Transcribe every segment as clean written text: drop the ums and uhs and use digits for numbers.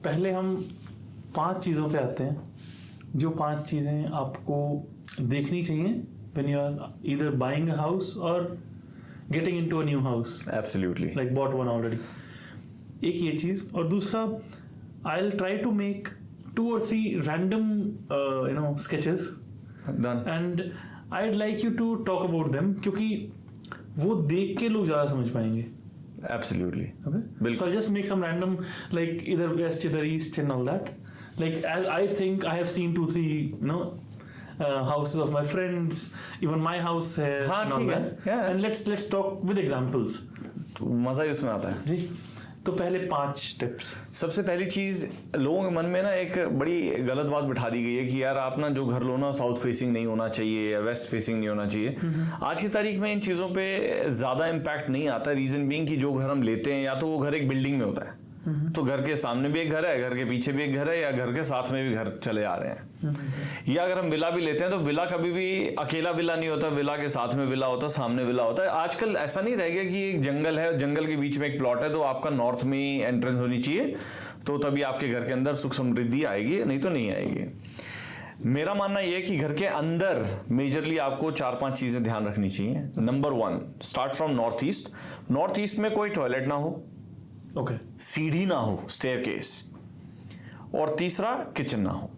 पहले हम 5 चीज़ों पे आते हैं, जो 5 चीज़ें आपको देखनी चाहिए when you are either buying a house or getting into a new house. Absolutely. Like bought one already. एक ये चीज़, और दूसरा I'll try to make 2 or 3 random sketches. Done. And I'd like you to talk about them, क्योंकि वो देख के लोग ज़्यादा समझ पाएंगे. Absolutely. Okay. बिल्कुल. So I'll just make some random, like either west, either east, and all that. Like as I think I have seen 2-3 houses of my friends, even my house है. हाँ, and all ठीक है. that. Yeah. And let's talk with examples. तो मजा ही उसमें आता है. जी. तो पहले 5 टिप्स. सबसे पहली चीज, लोगों के मन में ना एक बड़ी गलत बात बिठा दी गई है कि यार आप ना जो घर लो ना साउथ फेसिंग नहीं होना चाहिए या वेस्ट फेसिंग नहीं होना चाहिए. आज की तारीख में इन चीजों पे ज्यादा इम्पैक्ट नहीं आता. रीजन बीइंग कि जो घर हम लेते हैं या तो वो घर एक बिल्डिंग में होता है, तो घर के सामने भी एक घर है, घर के पीछे भी एक घर है, या घर के साथ में भी घर चले आ रहे हैं. या अगर हम विला भी लेते हैं तो विला कभी भी अकेला विला नहीं होता, विला के साथ में विला होता है, सामने विला होता है. आजकल ऐसा नहीं रह गया कि एक जंगल है, जंगल के बीच में एक प्लॉट है, तो आपका नॉर्थ में ही एंट्रेंस होनी चाहिए, तो तभी आपके घर के अंदर सुख समृद्धि आएगी, नहीं तो नहीं आएगी. मेरा मानना यह है कि घर के अंदर मेजरली आपको 4-5 चीजें ध्यान रखनी चाहिए. Number 1, start from north east. North east में कोई टॉयलेट ना हो, ओके. सीढ़ी ना हो, स्टेयरकेस. और तीसरा, किचन ना हो,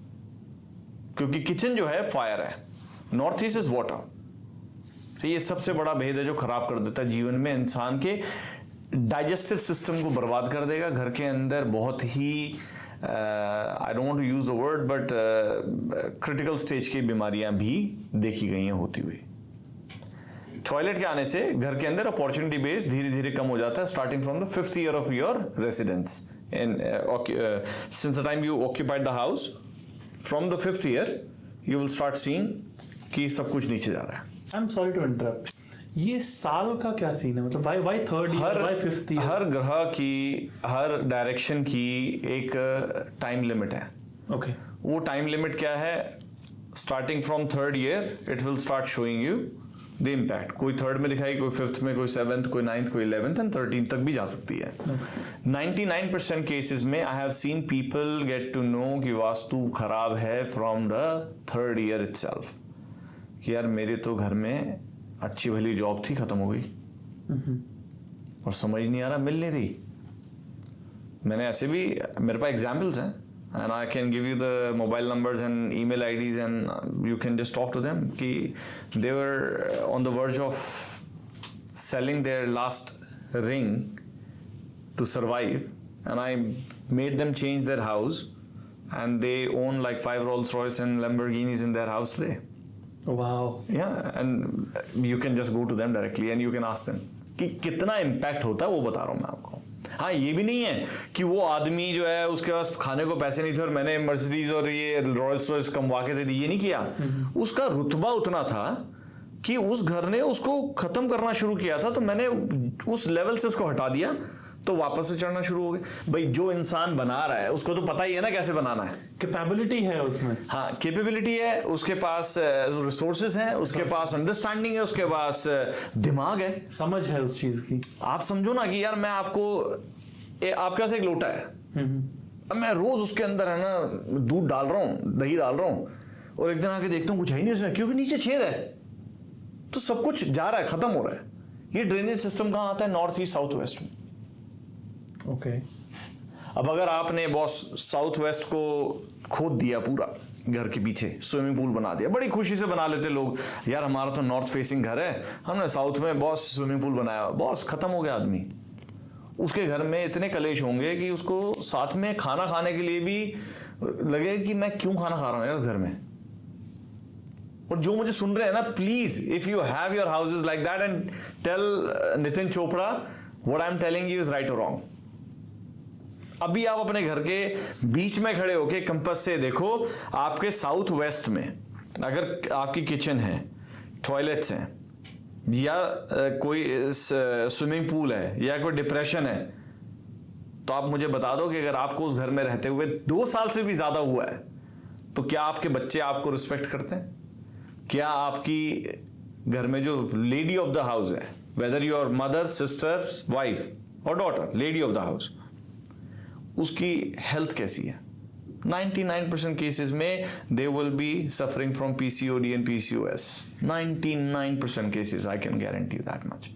क्योंकि किचन जो है फायर है. North east is water. तो ये सबसे बड़ा भेद है जो खराब कर देता है जीवन में, इंसान के डाइजेस्टिव सिस्टम को बर्बाद कर देगा. घर के अंदर बहुत ही I don't want to use the word but critical stage की बीमारियां भी देखी गई हैं होती हुई. टॉयलेट के आने से घर के अंदर अपॉर्चुनिटी बेस धीरे धीरे कम हो जाता है, starting from the 5th year of your residence. Since the time you occupied the house, from the 5th year you will start seeing कि सब कुछ नीचे जा रहा है. I am sorry to interrupt. ये साल का क्या सीन है, मतलब why 3rd year, why 5th year? हर ग्रह की, हर डायरेक्शन की एक टाइम लिमिट है. ओके. वो टाइम लिमिट क्या है? Starting from 3rd year it will start showing you the impact. कोई 3rd में दिखाई, कोई 5th में, कोई 7th, कोई 9th, कोई 11th एंड 13th तक भी जा सकती है. 99% केसेस में I have seen people get to know कि वास्तु खराब है from the 3rd year itself. कि यार मेरे तो घर में अच्छी भली जॉब थी, खत्म हो गई, और समझ नहीं आ रहा, मिल नहीं रही. मैंने ऐसे भी, मेरे पास एग्जाम्पल्स हैं, and I can give you the mobile numbers and email IDs and you can just talk to them कि they were on the verge of selling their last ring to survive, and I made them change their house, and they own like 5 Rolls Royce and Lamborghinis in their house today. Wow. Yeah, and you can just go to them directly and you can ask them कि कितना impact होता है, वो बता रहा हूँ मैं आपको. हाँ, ये भी नहीं है कि वो आदमी जो है उसके पास खाने को पैसे नहीं थे और मैंने मर्सिडीज और ये रॉयल्स रॉयल्स कमवा के दे दी, ये नहीं किया. उसका रुतबा उतना था कि उस घर ने उसको खत्म करना शुरू किया था, तो मैंने उस लेवल से उसको हटा दिया, तो वापस से चढ़ना शुरू हो गए. भाई जो इंसान बना रहा है उसको तो पता ही है ना कैसे बनाना है. कैपेबिलिटी है उसमें. हाँ, कैपेबिलिटी है, उसके पास रिसोर्सेज हैं, उसके पास अंडरस्टैंडिंग है, उसके पास दिमाग है, समझ है उस चीज की. आप समझो ना कि यार मैं आपको आपके पास एक लोटा है, अब मैं रोज उसके अंदर है ना दूध डाल रहा हूँ, दही डाल रहा हूँ, और एक दिन आके देखता हूँ कुछ है ही नहीं उसमें, क्योंकि नीचे छेद है, तो सब कुछ जा रहा है, खत्म हो रहा है. ये ड्रेनेज सिस्टम कहाँ आता है? नॉर्थ ईस्ट साउथ वेस्ट में. ओके. अब अगर आपने बॉस साउथ वेस्ट को खोद दिया पूरा, घर के पीछे स्विमिंग पूल बना दिया, बड़ी खुशी से बना लेते लोग, यार हमारा तो नॉर्थ फेसिंग घर है, हमने साउथ में बॉस स्विमिंग पूल बनाया, बॉस खत्म हो गया आदमी. उसके घर में इतने कलेश होंगे कि उसको साथ में खाना खाने के लिए भी लगे कि मैं क्यों खाना खा रहा हूं यार इस घर में. और जो मुझे सुन रहे हैं ना, please if you have your houses like that and tell Nitin Chopra what I am telling you is right और रॉन्ग. अभी आप अपने घर के बीच में खड़े होके कंपास से देखो, आपके साउथ वेस्ट में अगर आपकी किचन है, टॉयलेट्स हैं, या कोई स्विमिंग पूल है, या कोई डिप्रेशन है, तो आप मुझे बता दो कि अगर आपको उस घर में रहते हुए 2 साल से भी ज्यादा हुआ है, तो क्या आपके बच्चे आपको रिस्पेक्ट करते हैं? क्या आपकी घर में जो लेडी ऑफ द हाउस है, whether your mother, sister, wife और daughter, lady of the house, उसकी हेल्थ कैसी है। 99% केसेस में they will be suffering from PCOD and PCOS। 99% cases, I can guarantee that much.